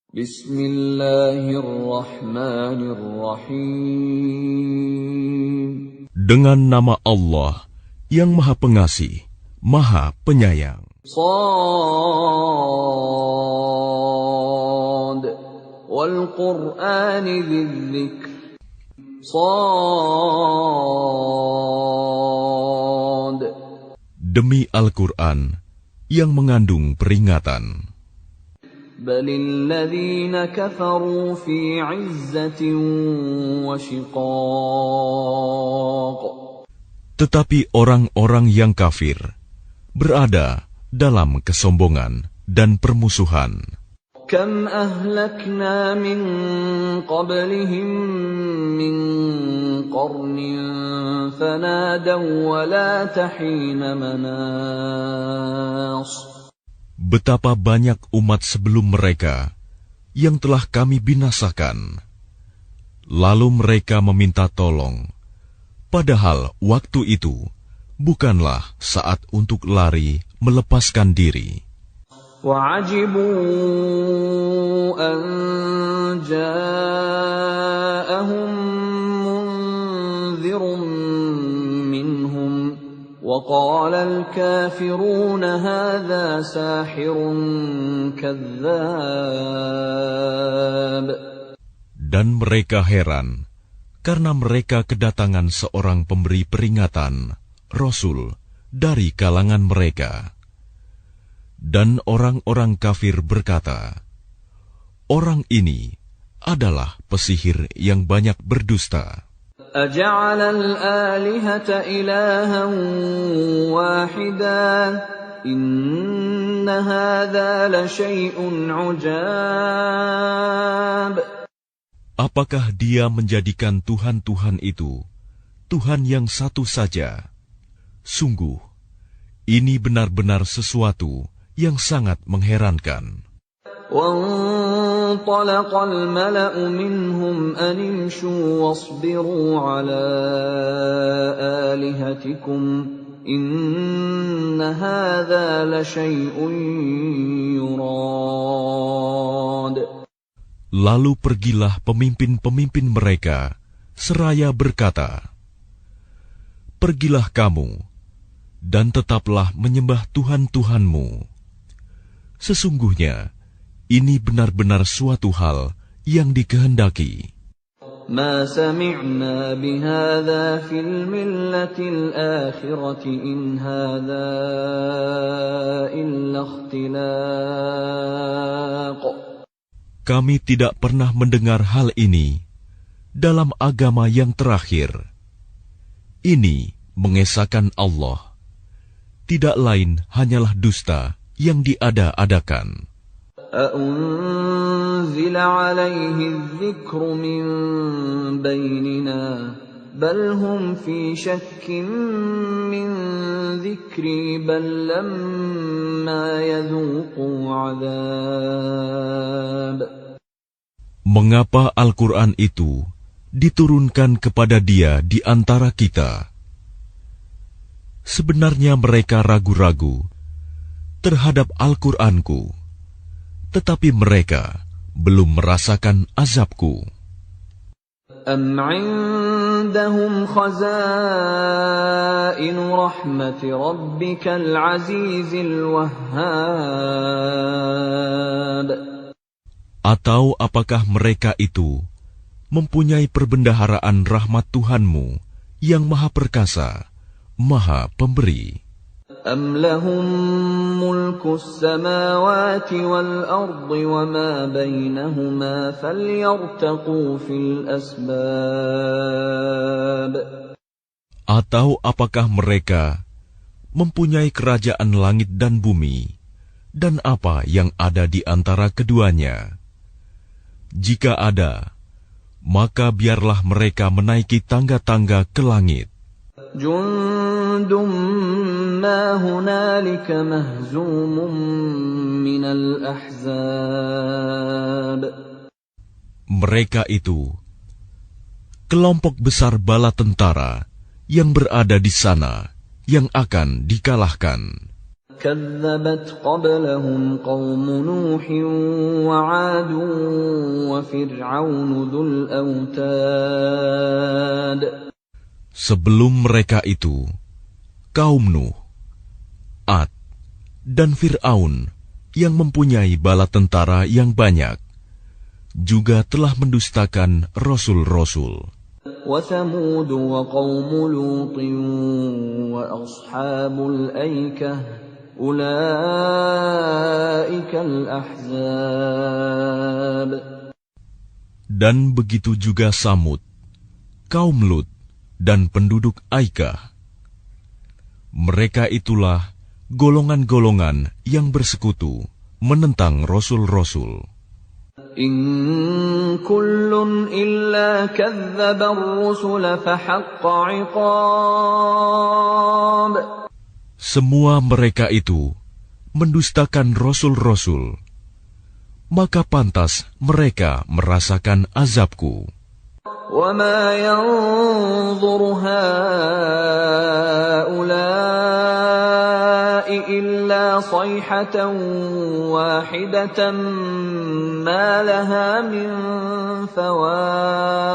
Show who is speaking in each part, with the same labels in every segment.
Speaker 1: Bismillahirrahmanirrahim.
Speaker 2: Dengan nama Allah yang Maha Pengasih, Maha Penyayang.
Speaker 1: Shad wal Qur'ani dzikr. Shad.
Speaker 2: Demi Al-Quran yang mengandung peringatan.
Speaker 1: Balil ladzina kafaru fi 'izzatin wa shiqaq.
Speaker 2: Tetapi orang-orang yang kafir berada dalam kesombongan dan permusuhan.
Speaker 1: Kam ahlakna min qablihim min qarnin fanadaw wa la tahina manas.
Speaker 2: Betapa banyak umat sebelum mereka yang telah kami binasakan. Lalu mereka meminta tolong, padahal waktu itu bukanlah saat untuk lari melepaskan diri.
Speaker 1: وَعَجِبُوا أَنْ جَاءَهُمْ مُنْذِرٌ مِّنْهُمْ وَقَالَ الْكَافِرُونَ هَذَا سَاحِرٌ كَذَّابٌ.
Speaker 2: Dan mereka heran karena mereka kedatangan seorang pemberi peringatan, Rasul, dari kalangan mereka. Dan orang-orang kafir berkata, orang ini adalah pesihir yang banyak berdusta.
Speaker 1: أَجَعَلَ الْآلِهَةَ إِلَٰهًا وَاحِدًا إِنَّ هَٰذَا لَشَيْءٌ عُجَابٌ.
Speaker 2: Apakah dia menjadikan Tuhan-Tuhan itu Tuhan yang satu saja? Sungguh, ini benar-benar sesuatu yang sangat mengherankan.
Speaker 1: وَانطَلَقَ الْمَلَأُ مِنْهُمْ أَنِ امْشُوا وَاصْبِرُوا عَلَىٰ آلِهَتِكُمْ إِنَّ هَٰذَا لَشَيْءٌ يُرَادُ.
Speaker 2: Lalu pergilah pemimpin-pemimpin mereka seraya berkata, pergilah kamu dan tetaplah menyembah Tuhan-Tuhanmu. Sesungguhnya ini benar-benar suatu hal yang dikehendaki.
Speaker 1: مَا سَمِعْنَا بِهَٰذَا فِي الْمِلَّةِ الْآخِرَةِ إِنْ هَٰذَا إِلَّا اخْتِلَاقٌ.
Speaker 2: Kami tidak pernah mendengar hal ini dalam agama yang terakhir. Ini mengesahkan Allah. Tidak lain hanyalah dusta yang diada-adakan.
Speaker 1: أَأُنزِلَ عَلَيْهِ الذِّكْرُ مِن بَيْنِنَا بَلْ هُمْ فِي شَكٍّ مِّن ذِكْرِي بَل لَّمَّا يَذُوقُوا عَذَابِ.
Speaker 2: Mengapa Al-Quran itu diturunkan kepada dia di antara kita? Sebenarnya mereka ragu-ragu terhadap Al-Quranku, tetapi mereka belum merasakan azabku.
Speaker 1: أَمْ عِندَهُمْ خَزَائِنُ رَحْمَةِ رَبِّكَ الْعَزِيزِ الْوَهَّابِ.
Speaker 2: Atau apakah mereka itu mempunyai perbendaharaan rahmat Tuhanmu yang Maha Perkasa, Maha Pemberi?
Speaker 1: أَمْ لَهُم مُّلْكُ السَّمَاوَاتِ وَالْأَرْضِ وَمَا بَيْنَهُمَا فَلْيَرْتَقُوا فِي الْأَسْبَابِ.
Speaker 2: Atau apakah mereka mempunyai kerajaan langit dan bumi, dan apa yang ada di antara keduanya? Jika ada, maka biarlah mereka menaiki tangga-tangga ke langit.
Speaker 1: Jundum ma hunalika mahzumun minal ahzab.
Speaker 2: Mereka itu kelompok besar bala tentara yang berada di sana yang akan dikalahkan.
Speaker 1: كذبت قبلهم قوم نوح وعاد وفرعون ذو الأوتاد.
Speaker 2: Sebelum mereka itu, kaum Nuh, Ad, dan Fir'aun yang mempunyai bala tentara yang banyak, juga telah mendustakan rasul-rasul.
Speaker 1: وثمود وقوم لوط وأصحاب الأيكة أولئك الأحزاب. Dan begitu juga Samud, kaum Lut, dan penduduk Aikah. Mereka itulah golongan-golongan yang bersekutu menentang rasul-rasul. In kullun illa kadzdzaba ar-rusul fahaqqa 'iqab.
Speaker 2: Semua mereka itu mendustakan rasul-rasul, maka pantas mereka merasakan azabku.
Speaker 1: وَمَا يَنظُرُ هَؤُلَاءِ إِلَّا صَيْحَةً وَاحِدَةً مَا لَهَا مِنْ فَوَاقٍ.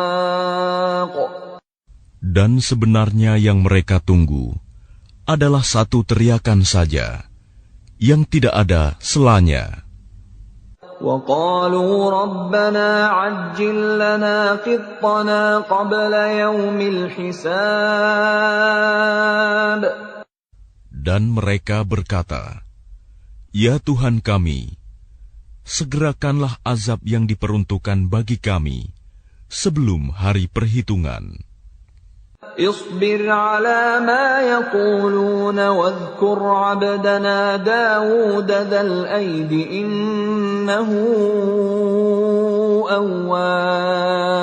Speaker 2: Dan sebenarnya yang mereka tunggu adalah satu teriakan saja, yang tidak ada selanya.
Speaker 1: وَقَالُوا رَبَّنَا عَجِّل لَّنَا قِطَّنَا قَبْلَ يَوْمِ الْحِسَابِ.
Speaker 2: Dan mereka berkata, "Ya Tuhan kami, segerakanlah azab yang diperuntukkan bagi kami sebelum hari perhitungan."
Speaker 1: اصبر على ما يقولون واذكر عبدنا داود ذا الأيد إنه أواب.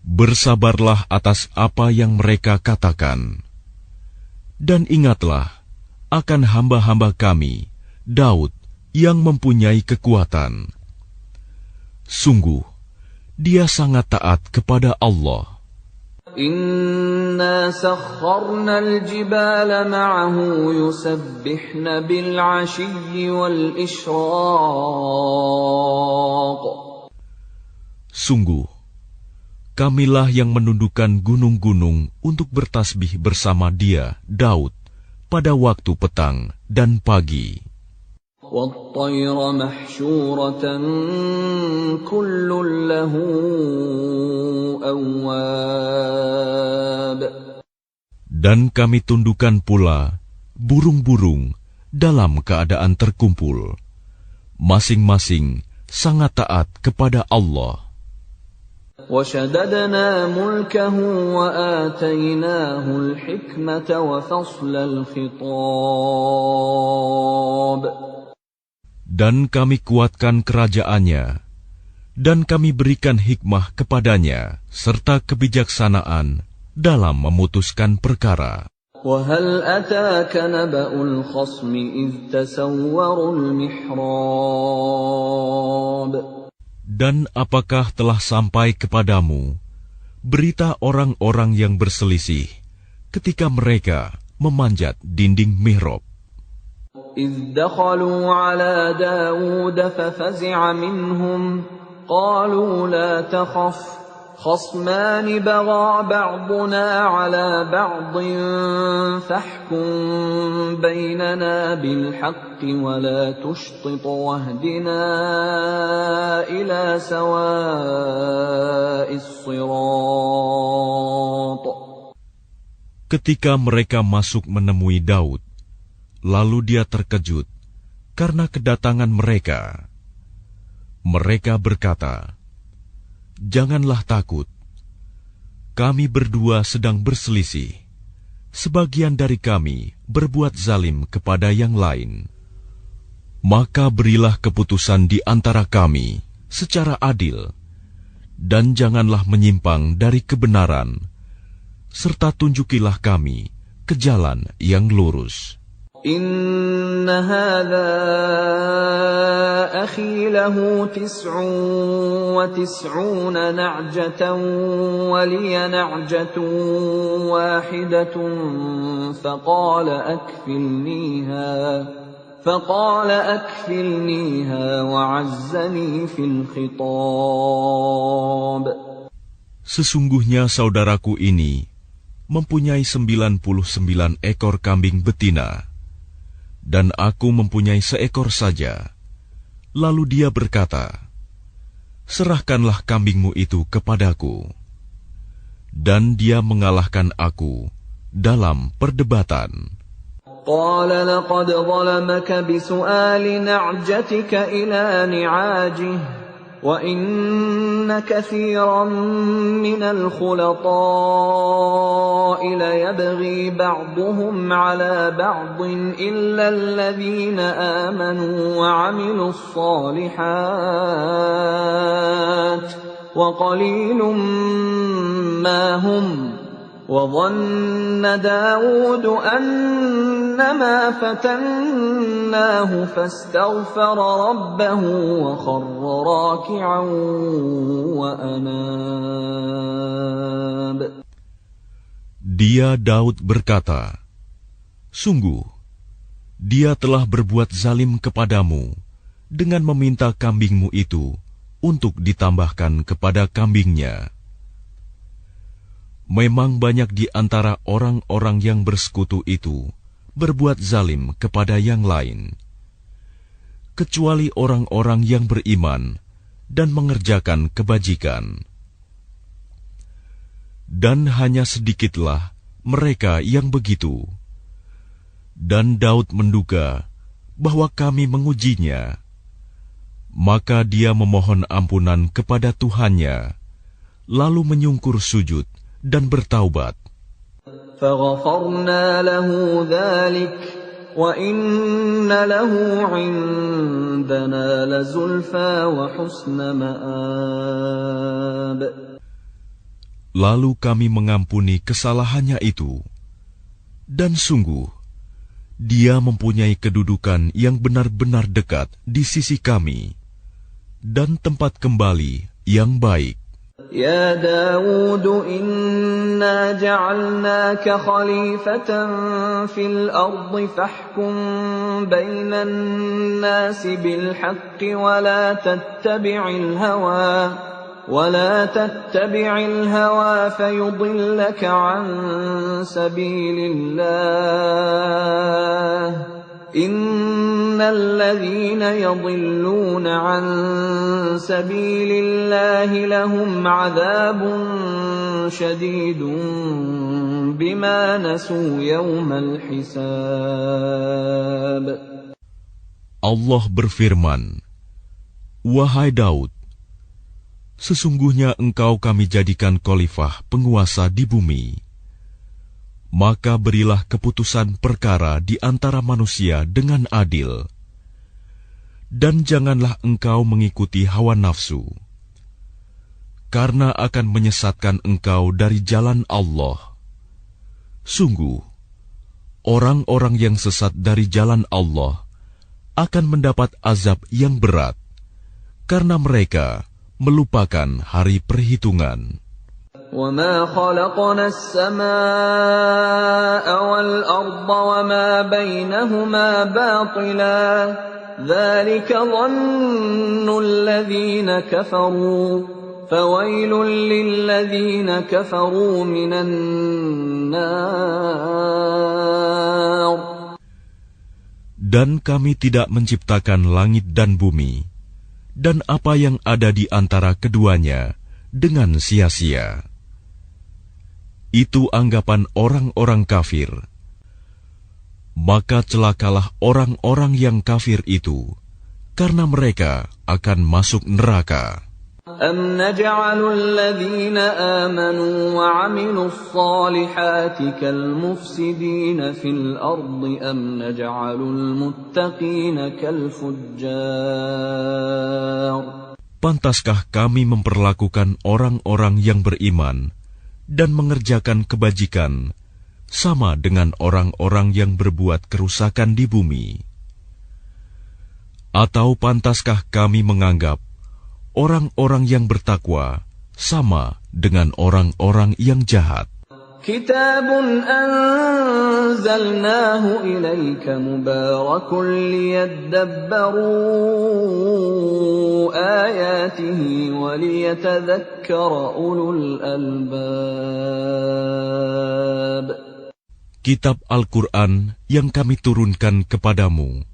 Speaker 2: Bersabarlah atas apa yang mereka katakan, dan ingatlah akan hamba-hamba kami, Daud, yang mempunyai kekuatan. Sungguh, dia sangat taat kepada Allah.
Speaker 1: Inna sakharna al-jibala ma'ahu yusabbihna bil-'ashiyyi wal-ishraq.
Speaker 2: Sungguh, kamilah yang menundukkan gunung-gunung untuk bertasbih bersama dia, Daud, pada waktu petang dan pagi.
Speaker 1: وَالطَّيْرَ مَحْشُورَةً كُلٌّ لَّهُ أَوَّابٌ.
Speaker 2: Dan kami tundukkan pula burung-burung dalam keadaan terkumpul, masing-masing sangat taat kepada Allah.
Speaker 1: وَشَدَدْنَا مُلْكَهُ وَآتَيْنَاهُ الْحِكْمَةَ وَفَصْلَ الْخِطَابِ.
Speaker 2: Dan kami kuatkan kerajaannya, dan kami berikan hikmah kepadanya, serta kebijaksanaan dalam memutuskan perkara.
Speaker 1: وَهَلْ أَتَاكَ نَبَأُ الْخَصْمِ إِذْ تَسَوَّرُوا الْمِحْرَابَ.
Speaker 2: Dan apakah telah sampai kepadamu berita orang-orang yang berselisih ketika mereka memanjat dinding mihrab?
Speaker 1: إِذْ دَخَلُوا عَلَى دَاوُودَ فَفَزِعَ مِنْهُمْ قَالُوا لَا تَخَفْ خَصْمَانِ بَغَى بَعْضُنَا عَلَى بَعْضٍ فَاحْكُم بَيْنَنَا بِالْحَقِّ وَلَا تُشْطِطْ وَاهْدِنَا إِلَى سَوَاءِ الصِّرَاطِ.
Speaker 2: Ketika mereka masuk menemui Daud, lalu dia terkejut karena kedatangan mereka. Mereka berkata, "Janganlah takut. Kami berdua sedang berselisih. Sebagian dari kami berbuat zalim kepada yang lain. Maka berilah keputusan di antara kami secara adil, dan janganlah menyimpang dari kebenaran, serta tunjukilah kami ke jalan yang lurus."
Speaker 1: إن هذا أخي له 99 نعجة ولي نعجة واحدة فقال أكفلنيها وعزني في الخطاب.
Speaker 2: Sesungguhnya saudaraku ini mempunyai 99 ekor kambing betina, dan aku mempunyai seekor saja. Lalu dia berkata, serahkanlah kambingmu itu kepadaku. Dan dia mengalahkan aku dalam perdebatan.
Speaker 1: قال لقد ظلمك بسؤال نعجتك إلى نعاجه وإن كثيرا من الخلطاء ليبغي بعضهم على بعض إلا الذين آمنوا وعملوا الصالحات وقليل ما هم وظن داود أنما فتناه فاستغفر ربه وخر راكعا وأناب.
Speaker 2: Dia Daud berkata, sungguh, dia telah berbuat zalim kepadamu dengan meminta kambingmu itu untuk ditambahkan kepada kambingnya. Memang banyak di antara orang-orang yang bersekutu itu berbuat zalim kepada yang lain, kecuali orang-orang yang beriman dan mengerjakan kebajikan. Dan hanya sedikitlah mereka yang begitu. Dan Daud menduga bahwa kami mengujinya. Maka dia memohon ampunan kepada Tuhannya, lalu menyungkur sujud dan bertaubat.
Speaker 1: فَغَفَرْنَا لَهُ ذَلِكَ وَإِنَّ لَهُ عِندَنَا لَزُلْفَىٰ وَحُسْنَ مَآبٍ.
Speaker 2: Lalu kami mengampuni kesalahannya itu, dan sungguh, dia mempunyai kedudukan yang benar-benar dekat di sisi kami, dan tempat kembali yang baik.
Speaker 1: يا داود إنا جعلناك خليفة في الأرض فاحكم بين الناس بالحق ولا تتبع الهوى فيضلك عن سبيل الله إن الذين يضلون عن سبيل الله لهم عذاب شديد بما نسوا يوم الحساب.
Speaker 2: Allah berfirman, wahai Daud, sesungguhnya engkau kami jadikan khalifah penguasa di bumi. Maka berilah keputusan perkara di antara manusia dengan adil. Dan janganlah engkau mengikuti hawa nafsu, karena akan menyesatkan engkau dari jalan Allah. Sungguh, orang-orang yang sesat dari jalan Allah akan mendapat azab yang berat, karena mereka melupakan hari perhitungan.
Speaker 1: وَمَا خَلَقْنَا السَّمَاءَ وَالْأَرْضَ وَمَا بَيْنَهُمَا بَاطِلًا ذَلِكَ ظَنُّ الَّذِينَ كَفَرُوا فَوَيْلٌ لِّلَّذِينَ كَفَرُوا مِنَ النَّارِ.
Speaker 2: Dan kami tidak menciptakan langit dan bumi, dan apa yang ada di antara keduanya dengan sia-sia. Itu anggapan orang-orang kafir. Maka celakalah orang-orang yang kafir itu, karena mereka akan masuk neraka.
Speaker 1: أَمْ نَجْعَلُ الَّذِينَ آمَنُوا وَعَمِلُوا الصَّالِحَاتِ كَالْمُفْسِدِينَ فِي الْأَرْضِ أَمْ نَجْعَلُ الْمُتَّقِينَ كَالْفُجَّارِ.
Speaker 2: Pantaskah kami memperlakukan orang-orang yang beriman dan mengerjakan kebajikan sama dengan orang-orang yang berbuat kerusakan di bumi? Atau pantaskah kami menganggap orang-orang yang bertakwa sama dengan orang-orang yang jahat?
Speaker 1: Kitabun anzalnahu ilaika mubarakun liyadabbaru ayatihi wa liyatadhakkara ulul albab.
Speaker 2: Kitab Al-Quran yang kami turunkan kepadamu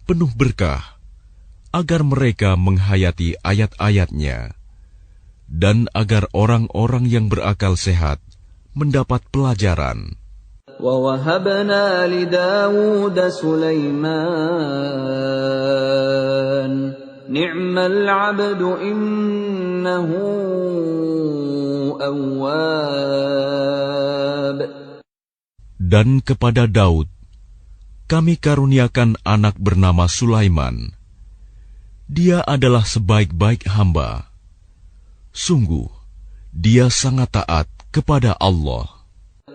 Speaker 2: penuh berkah, agar mereka menghayati ayat-ayatnya, dan agar orang-orang yang berakal sehat mendapat pelajaran.
Speaker 1: وَوَهَبْنَا لِدَاوُودَ سُلَيْمَانَ نِعْمَ الْعَبْدُ إِنَّهُ أَوَّابٌ.
Speaker 2: Dan kepada Daud kami karuniakan anak bernama Sulaiman. Dia adalah sebaik-baik hamba. Sungguh, dia sangat taat kepada Allah.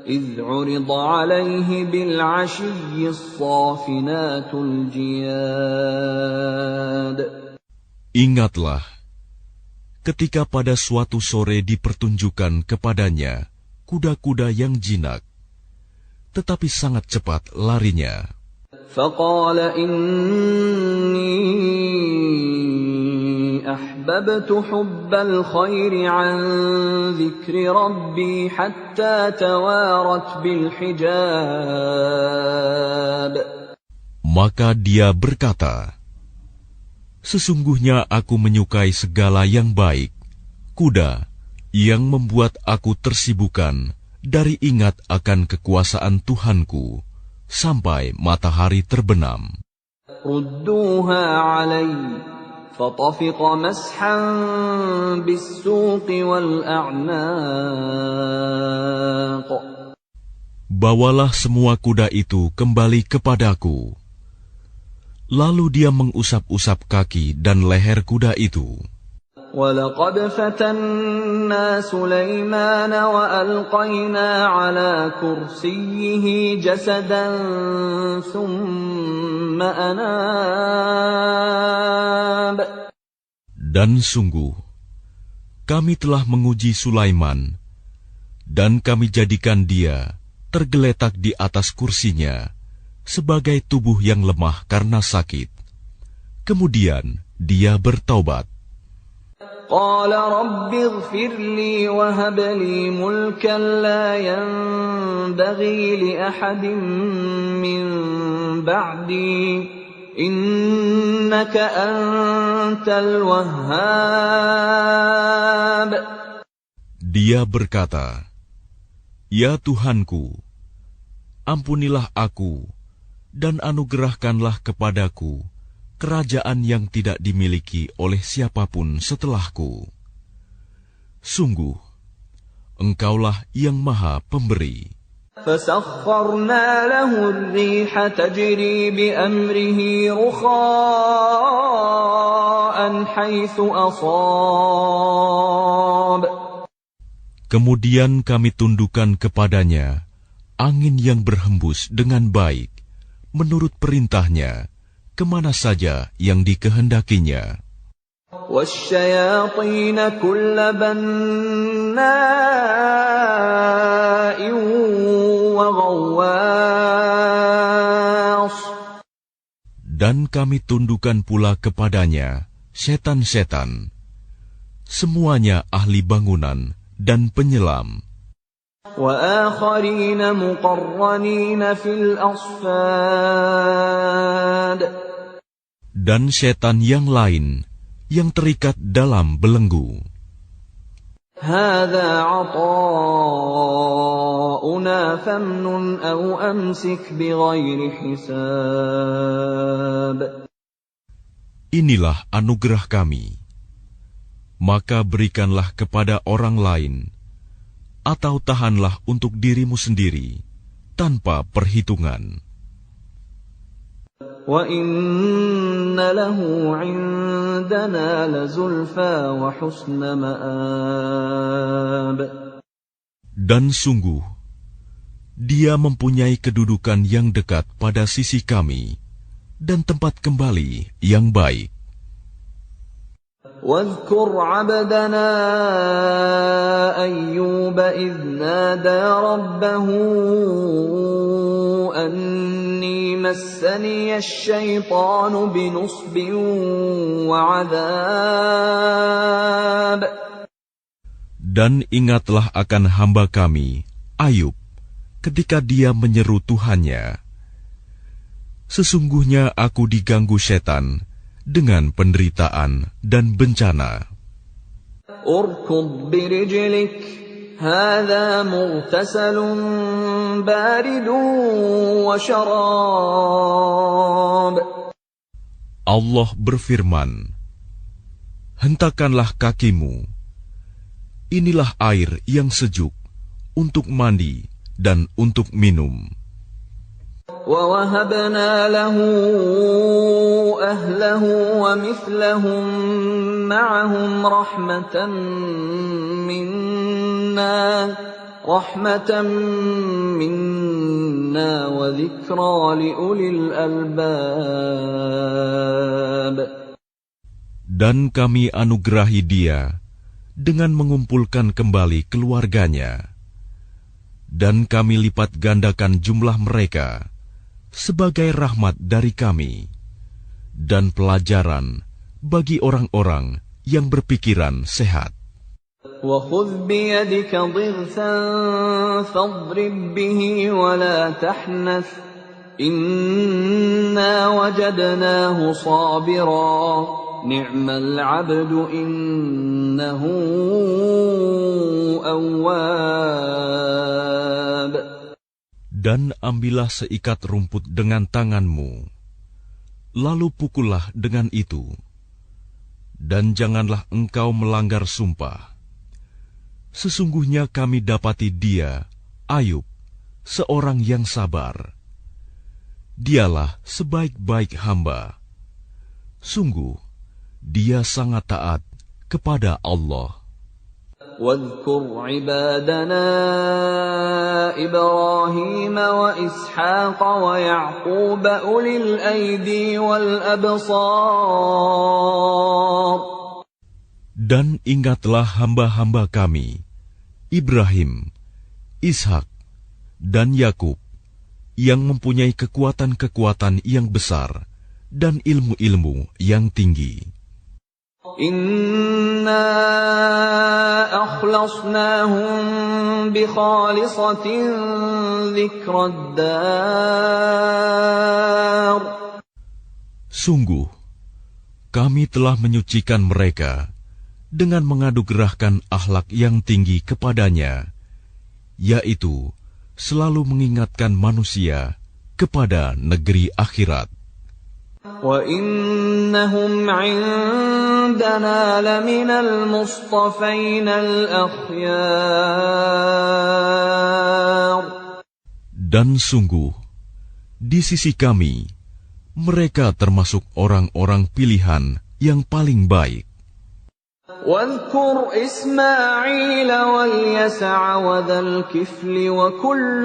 Speaker 1: إِذْ عُرِضَ عَلَيْهِ بِالْعَشِيِّ الصَّافِنَاتُ الْجِيَادُ.
Speaker 2: Ingatlah, ketika pada suatu sore dipertunjukkan kepadanya kuda-kuda yang jinak, tetapi sangat cepat larinya.
Speaker 1: فَقَالَ إِنِّي أَحْبَبْتُ حُبَّ الْخَيْرِ عَنْ ذِكْرِ رَبِّي حَتَّى تَوَارَتْ بِالْحِجَابِ.
Speaker 2: Maka dia berkata, sesungguhnya aku menyukai segala yang baik, kuda yang membuat aku tersibukkan dari ingat akan kekuasaan Tuhanku sampai matahari terbenam.
Speaker 1: رُدُّوهَا عَلَيَّ فَطَفِقَ مَسْحًا بِالسُّوقِ وَالْأَعْنَاقِ.
Speaker 2: Bawalah semua kuda itu kembali kepadaku. Lalu dia mengusap-usap kaki dan leher kuda itu.
Speaker 1: وَلَقَدْ فَتَنَّا سُلَيْمَانَ وَأَلْقَيْنَا عَلَى كُرْسِيِّهِ جَسَدًا ثُمَّ أَنَابَ.
Speaker 2: Dan sungguh, kami telah menguji Sulaiman, dan kami jadikan dia tergeletak di atas kursinya sebagai tubuh yang lemah karena sakit. Kemudian dia bertaubat.
Speaker 1: قال رب اغفر لي وهب لي ملكا لا ينبغي لأحد من بعدي إنك أنت الوهاب.
Speaker 2: Dia berkata, Ya Tuhanku, ampunilah aku dan anugerahkanlah kepadaku kerajaan yang tidak dimiliki oleh siapapun setelahku. Sungguh, Engkaulah yang Maha Pemberi.
Speaker 1: فَسَخَّرْنَا لَهُ الرِّيحَ تَجْرِي بِأَمْرِهِ رُخَاءً حَيْثُ أَصَابَ.
Speaker 2: Kemudian kami tundukkan kepadanya angin yang berhembus dengan baik, menurut perintahnya, kemana saja yang dikehendakinya.
Speaker 1: وَالشَّيَاطِينَ كُلَّ بَنَّاءٍ وَغَوَّاصٍ.
Speaker 2: Dan kami tundukkan pula kepadanya setan-setan, semuanya ahli bangunan dan penyelam.
Speaker 1: وَآخَرِينَ مُقَرَّنِينَ فِي الْأَصْفَادِ.
Speaker 2: Dan setan yang lain yang terikat dalam belenggu.
Speaker 1: هَذَا عَطَاؤُنَا فَامْنُنْ أَوْ أَمْسِكْ بِغَيْرِ حِسَابٍ.
Speaker 2: Inilah anugerah kami, maka berikanlah kepada orang lain, atau tahanlah untuk dirimu sendiri, tanpa perhitungan.
Speaker 1: وَإِنَّ لَهُ عِندَنَا لَزُلْفَىٰ وَحُسْنَ مَآبٍ.
Speaker 2: Dan sungguh, dia mempunyai kedudukan yang dekat pada sisi kami, dan tempat kembali yang baik.
Speaker 1: واذكر عبدنا أيوب إذ نادى ربه أني مسني الشيطان بنصب وعذاب.
Speaker 2: Dan ingatlah akan hamba kami, Ayub, ketika dia menyeru Tuhannya, sesungguhnya aku diganggu setan dengan penderitaan dan bencana.
Speaker 1: Urkud birijlik, hadha mughtasalun baridun wa syarab.
Speaker 2: Allah berfirman, hentakanlah kakimu, inilah air yang sejuk untuk mandi dan untuk minum.
Speaker 1: وَوَهَبْنَا لَهُ أَهْلَهُ وَمِثْلَهُم مَّعَهُمْ رَحْمَةً مِّنَّا وَذِكْرَىٰ لِأُولِي الْأَلْبَابِ.
Speaker 2: Dan kami anugerahi dia dengan mengumpulkan kembali keluarganya, dan kami lipat gandakan jumlah mereka sebagai rahmat dari kami dan pelajaran bagi orang-orang yang berpikiran sehat.
Speaker 1: وَخُذْ بِيَدِكَ ضِغْثًا فَاضْرِبْ بِهِ وَلَا تَحْنَثْ إِنَّا وَجَدْنَاهُ صَابِرًا نِعْمَ الْعَبْدُ إِنَّهُ أَوَّابٌ.
Speaker 2: Dan ambillah seikat rumput dengan tanganmu, lalu pukullah dengan itu, dan janganlah engkau melanggar sumpah. Sesungguhnya kami dapati dia, Ayub, seorang yang sabar. Dialah sebaik-baik hamba. Sungguh, dia sangat taat kepada Allah.
Speaker 1: واذكر عبادنا إبراهيم وإسحاق ويعقوب أولي الأيدي والأبصار.
Speaker 2: Dan ingatlah hamba-hamba kami, Ibrahim, Ishak, dan Yakub, yang mempunyai kekuatan-kekuatan yang besar dan ilmu-ilmu yang tinggi.
Speaker 1: Inna akhlasnahum bi khalisatin dzikrad dar.
Speaker 2: Sungguh, kami telah menyucikan mereka dengan mengadugerahkan akhlak yang tinggi kepadanya, yaitu selalu mengingatkan manusia kepada negeri akhirat.
Speaker 1: وَإِنَّهُمْ عِندَنَا لَمِنَ الْمُصْطَفَيْنَ الْأَخْيَارِ.
Speaker 2: Dan sungguh, di sisi kami, mereka termasuk orang-orang pilihan yang paling baik.
Speaker 1: وَاذْكُرْ إِسْمَاعِيلَ وَالْيَسَعَ وَذَا الْكِفْلِ وَكُلٌّ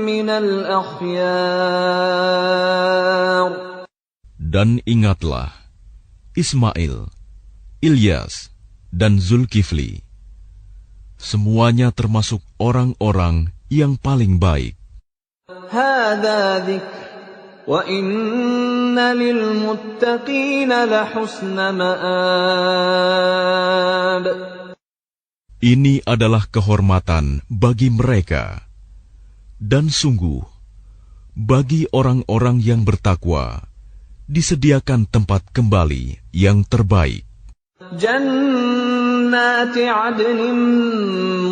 Speaker 1: مِّنَ الْأَخْيَارِ.
Speaker 2: Dan ingatlah Ismail, Ilyas, dan Zulkifli. Semuanya termasuk orang-orang yang paling baik.
Speaker 1: هَذَا ذِكْرٌ وَإِنَّ لِلْمُتَّقِينَ لَحُسْنَ مَآبٍ.
Speaker 2: Ini adalah kehormatan bagi mereka. Dan sungguh, bagi orang-orang yang bertakwa, disediakan tempat kembali yang terbaik.
Speaker 1: Jannati 'adnin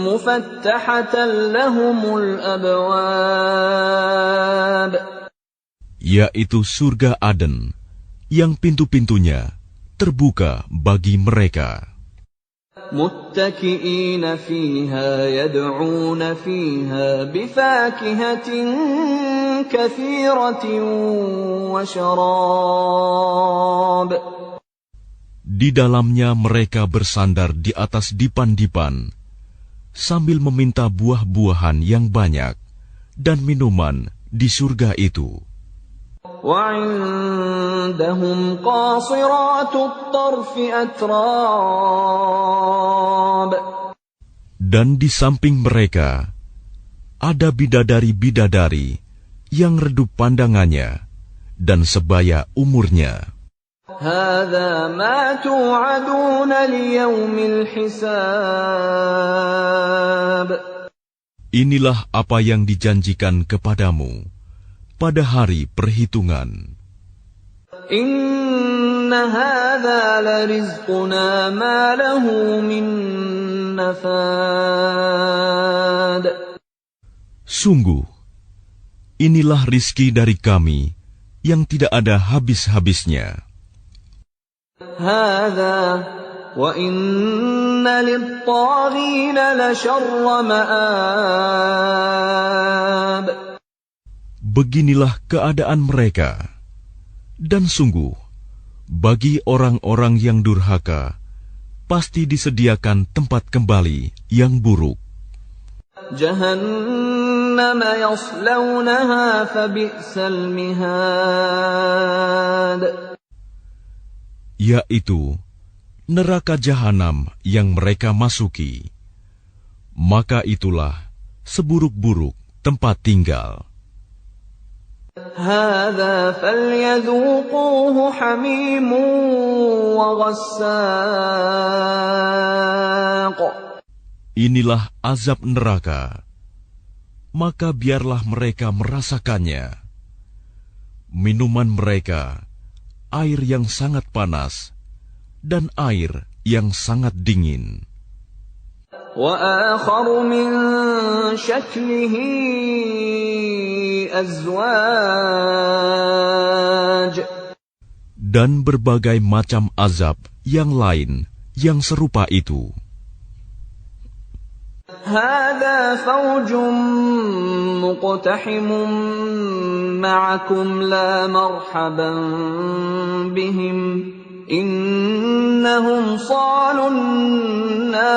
Speaker 1: mufattahatan lahumul abwab.
Speaker 2: Yaitu surga Aden, yang pintu-pintunya terbuka bagi mereka.
Speaker 1: Muttaki'ina fiha yad'una fiha bifakihatin katsiratin wa syarab.
Speaker 2: Di dalamnya mereka bersandar di atas dipan-dipan sambil meminta buah-buahan yang banyak dan minuman di surga itu.
Speaker 1: وعندهم قاصرات الطرف أتراب.
Speaker 2: Dan di samping mereka ada bidadari-bidadari yang redup pandangannya dan sebaya umurnya.
Speaker 1: هذا ما توعدون ليوم الحساب.
Speaker 2: Inilah apa yang dijanjikan kepadamu pada hari perhitungan.
Speaker 1: Inna hadza larizquna ma lahu min nafad.
Speaker 2: Sungguh, inilah rizki dari kami yang tidak ada habis-habisnya.
Speaker 1: Hadza wa inna lit-taghina la syarra ma'ab.
Speaker 2: Beginilah keadaan mereka. Dan sungguh, bagi orang-orang yang durhaka, pasti disediakan tempat kembali yang buruk.
Speaker 1: Jahannam yaslawnaha fabi'sal mihad.
Speaker 2: Yaitu neraka jahanam yang mereka masuki. Maka itulah seburuk-buruk tempat tinggal.
Speaker 1: هذا فليذوقوه حميم وغساق.
Speaker 2: Inilah azab neraka, maka biarlah mereka merasakannya. Minuman mereka, air yang sangat panas, dan air yang sangat dingin.
Speaker 1: وآخر من شكله أزواج.
Speaker 2: Dan berbagai macam azab yang lain yang serupa itu.
Speaker 1: هذا فوج مقتحم معكم لا مرحبا بهم إنهم صالوا النار.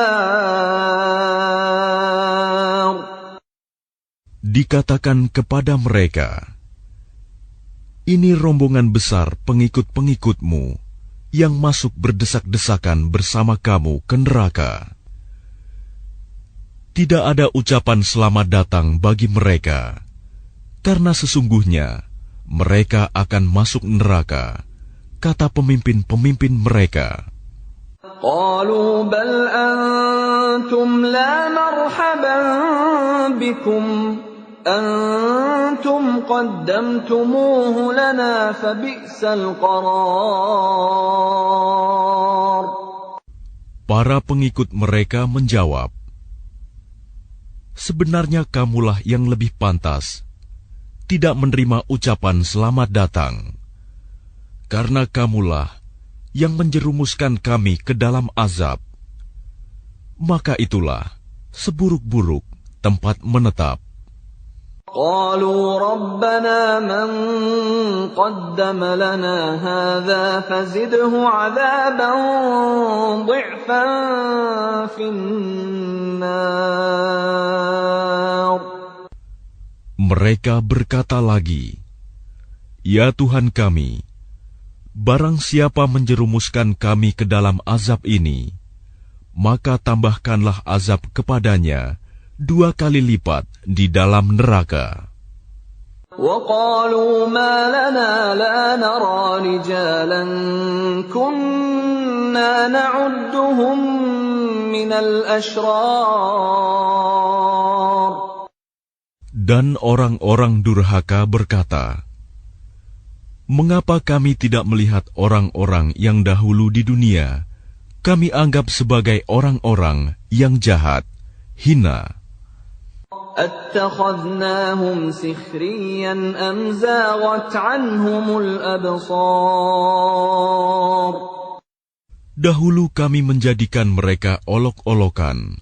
Speaker 2: Dikatakan kepada mereka, ini rombongan besar pengikut-pengikutmu yang masuk berdesak-desakan bersama kamu ke neraka. Tidak ada ucapan selamat datang bagi mereka, karena sesungguhnya mereka akan masuk neraka, kata pemimpin-pemimpin mereka.
Speaker 1: قالوا بل أنتم لا مرحبا بكم أنتم قدمتموه لنا فبئس القرار.
Speaker 2: Para pengikut mereka menjawab, sebenarnya kamulah yang lebih pantas tidak menerima ucapan selamat datang, karena kamulah yang menjerumuskan kami ke dalam azab. Maka itulah seburuk-buruk tempat menetap.
Speaker 1: قالوا ربنا من قدم لنا هذا فزده عذابا ضعفا في النار.
Speaker 2: Mereka berkata lagi, ya Tuhan kami, barang siapa menjerumuskan kami ke dalam azab ini, maka tambahkanlah azab kepadanya 2 kali lipat di dalam neraka.
Speaker 1: وقالوا ما لنا لا نرى رجالا كنا نعدهم من الأشرار.
Speaker 2: Dan orang-orang durhaka berkata, mengapa kami tidak melihat orang-orang yang dahulu di dunia kami anggap sebagai orang-orang yang jahat, hina?
Speaker 1: أتخذناهم سخريا أم زاغت عنهم الأبصار.
Speaker 2: Dahulu kami menjadikan mereka olok-olokan,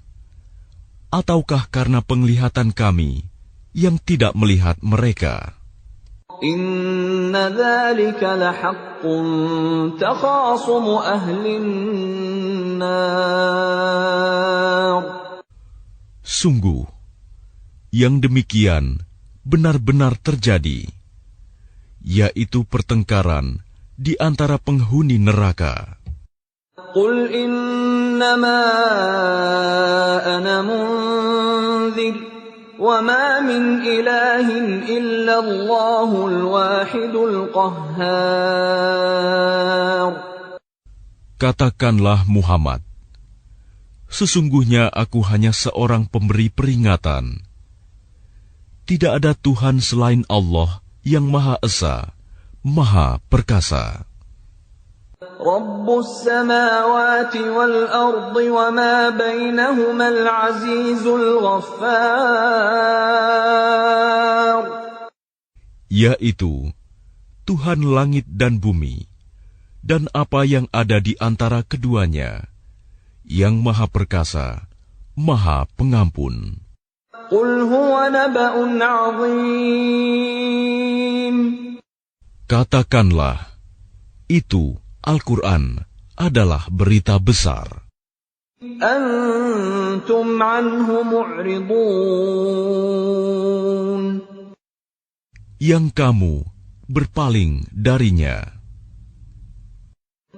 Speaker 2: ataukah karena penglihatan kami yang tidak melihat mereka?
Speaker 1: إن ذلك لحق تخاصم أهل النار.
Speaker 2: Sungguh, yang demikian benar-benar terjadi, yaitu pertengkaran di antara penghuni neraka.
Speaker 1: Qul innama ana munzir wa ma min ilahin illa Allahul wahidul qahhar.
Speaker 2: Katakanlah Muhammad, sesungguhnya aku hanya seorang pemberi peringatan. Tidak ada Tuhan selain Allah yang Maha Esa, Maha Perkasa.
Speaker 1: Rabbus samawati wal ardi wa ma bainahumal azizul ghaffar.
Speaker 2: Yaitu Tuhan langit dan bumi, dan apa yang ada di antara keduanya, yang Maha Perkasa, Maha Pengampun.
Speaker 1: Qul huwa naba'un 'azim.
Speaker 2: Katakanlah, itu Al-Quran adalah berita besar.
Speaker 1: Antum anhu mu'ridun.
Speaker 2: Yang kamu berpaling darinya.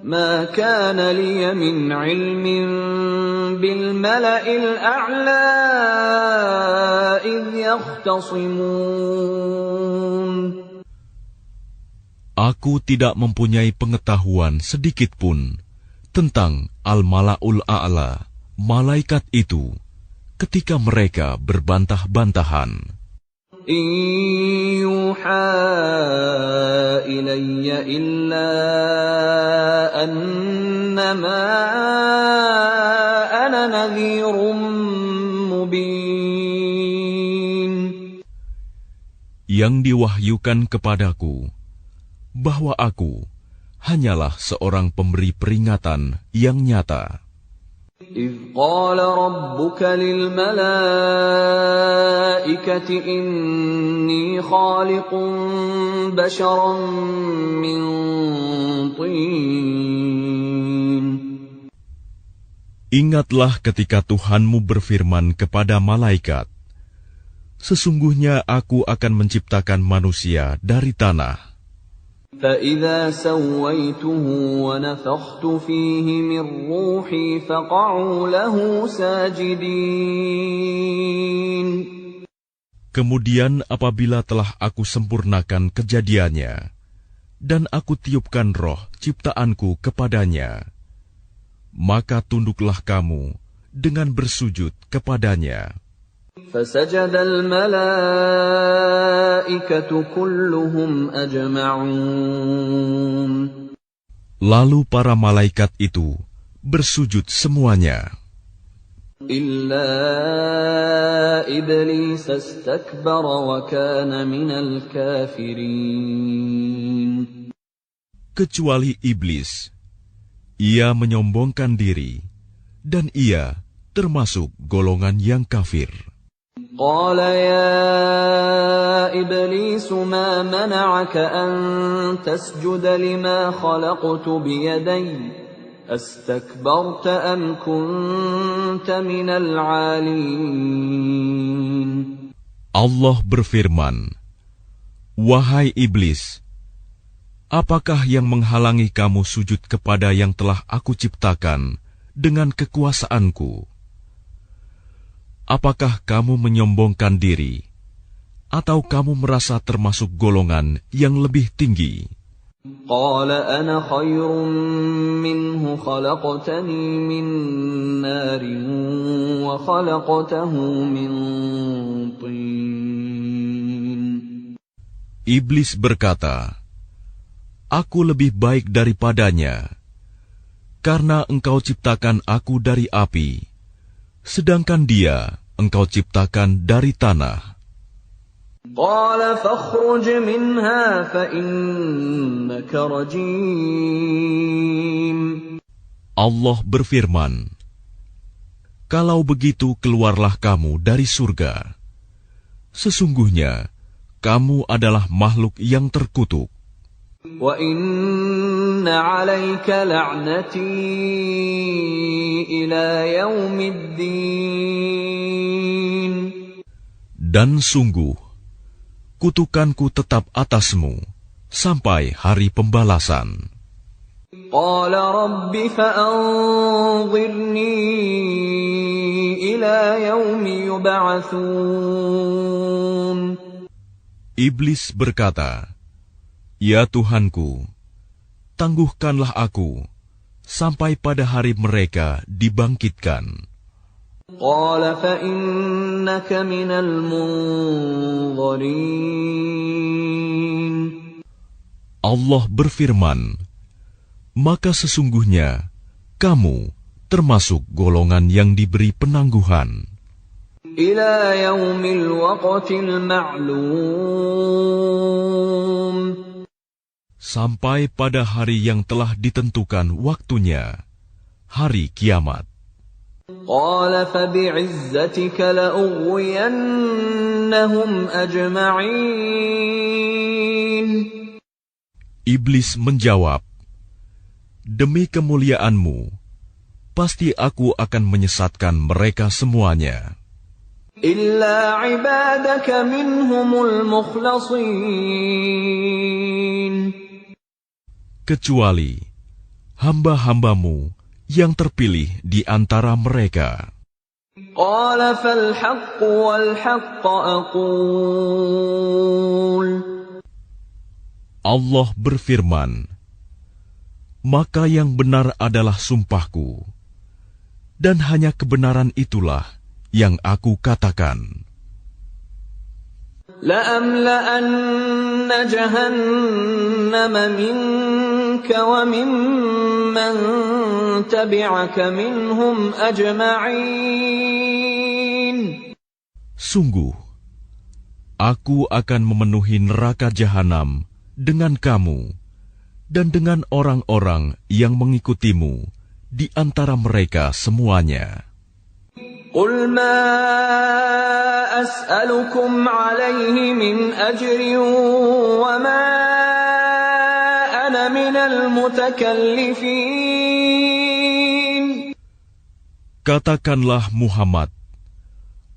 Speaker 1: Ma kana liya min ilmin bil mala'il a'la idh yakhtasimun.
Speaker 2: Aku tidak mempunyai pengetahuan sedikitpun tentang Al-Mala'ul A'la, malaikat itu, ketika mereka berbantah-bantahan.
Speaker 1: In yuha ilayya illa annama ana nadhirum mubin.
Speaker 2: Yang diwahyukan kepadaku, bahwa aku hanyalah seorang pemberi peringatan yang nyata.
Speaker 1: إذ قال ربك للملائكة إني خالق بشرا من طين.
Speaker 2: Ingatlah ketika Tuhanmu berfirman kepada malaikat, sesungguhnya aku akan menciptakan manusia dari tanah.
Speaker 1: فَإِذَا سَوَّيْتُهُ وَنَفَخْتُ فِيهِ مِنْ رُوحِي فَقَعُوا لَهُ سَاجِدِينَ.
Speaker 2: Kemudian apabila telah aku sempurnakan kejadiannya, dan aku tiupkan roh ciptaanku kepadanya, maka tunduklah kamu dengan bersujud kepadanya.
Speaker 1: فَسَجَدَ الْمَلَائِكَةُ كُلُّهُمْ أَجْمَعُونَ.
Speaker 2: Lalu para malaikat itu bersujud semuanya.
Speaker 1: إِلَّا إِبْلِيسَ اسْتَكْبَرَ وَكَانَ مِنَ الْكَافِرِينَ.
Speaker 2: Kecuali iblis, ia menyombongkan diri, dan ia termasuk golongan yang kafir.
Speaker 1: قال يا إبليس ما منعك أن تسجد لما خلقت بيدي أستكبرت أم كنت من العالين.
Speaker 2: Allah berfirman, wahai iblis, apakah yang menghalangi kamu sujud kepada yang telah aku ciptakan dengan kekuasaanku? Apakah kamu menyombongkan diri, atau kamu merasa termasuk golongan yang lebih tinggi?
Speaker 1: قال أنا خير منه خلقتني من نار وخلقته من طين.
Speaker 2: Iblis berkata, aku lebih baik daripadanya, karena engkau ciptakan aku dari api, sedangkan dia engkau ciptakan dari tanah.
Speaker 1: قال فاخرج منها فإنك رجيم.
Speaker 2: Allah berfirman, kalau begitu keluarlah kamu dari surga. Sesungguhnya kamu adalah makhluk yang terkutuk.
Speaker 1: وَإِنَّ عَلَيْكَ لَعْنَتِي إِلَى يَوْمِ الدِّينِ.
Speaker 2: Dan sungguh, kutukanku tetap atasmu sampai hari pembalasan.
Speaker 1: قال رب فأنظرني إلى يوم يبعثون.
Speaker 2: Iblis berkata, "Ya Tuhanku, tangguhkanlah aku sampai pada hari mereka dibangkitkan."
Speaker 1: قال فإنك من المنظرين.
Speaker 2: Allah berfirman, "Maka sesungguhnya kamu termasuk golongan yang diberi penangguhan
Speaker 1: إلى يوم الوقت المعلوم.
Speaker 2: sampai pada hari yang telah ditentukan waktunya, hari kiamat."
Speaker 1: قال فبعزتك لأغوينهم أجمعين.
Speaker 2: Iblis menjawab, "Demi kemuliaanmu, pasti aku akan menyesatkan mereka semuanya,
Speaker 1: إلا عبادك منهم المخلصين.
Speaker 2: kecuali hamba-hambamu yang terpilih di antara mereka."
Speaker 1: قال فالحق والحق أقول.
Speaker 2: Allah berfirman, "Maka yang benar adalah sumpahku, dan hanya kebenaran itulah yang aku katakan.
Speaker 1: لأملأن جهنم منك وممن تبعك منهم أجمعين.
Speaker 2: Sungguh, aku akan memenuhi neraka jahanam dengan kamu dan dengan orang-orang yang mengikutimu di antara mereka semuanya.
Speaker 1: قل ما أسألكم عليه من أجر وما أنا من المتكلفين.
Speaker 2: Katakanlah Muhammad,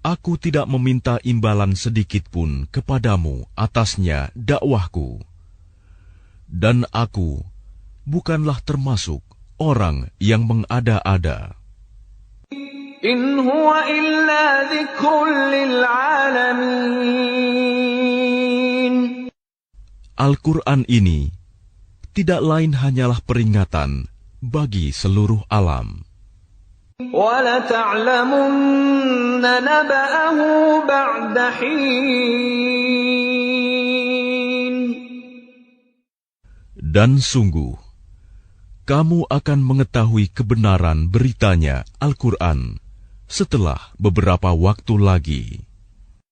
Speaker 2: aku tidak meminta imbalan sedikit pun kepadamu atasnya dakwahku, dan aku bukanlah termasuk orang yang mengada-ada.
Speaker 1: إن هو إلا ذكر للعالمين.
Speaker 2: Al-Quran ini tidak lain hanyalah peringatan bagi seluruh alam.
Speaker 1: وَلَتَعْلَمُنَّ نَبَأَهُ بَعْدَ حِينٍ.
Speaker 2: Dan sungguh, kamu akan mengetahui kebenaran beritanya Al-Quran setelah beberapa waktu lagi.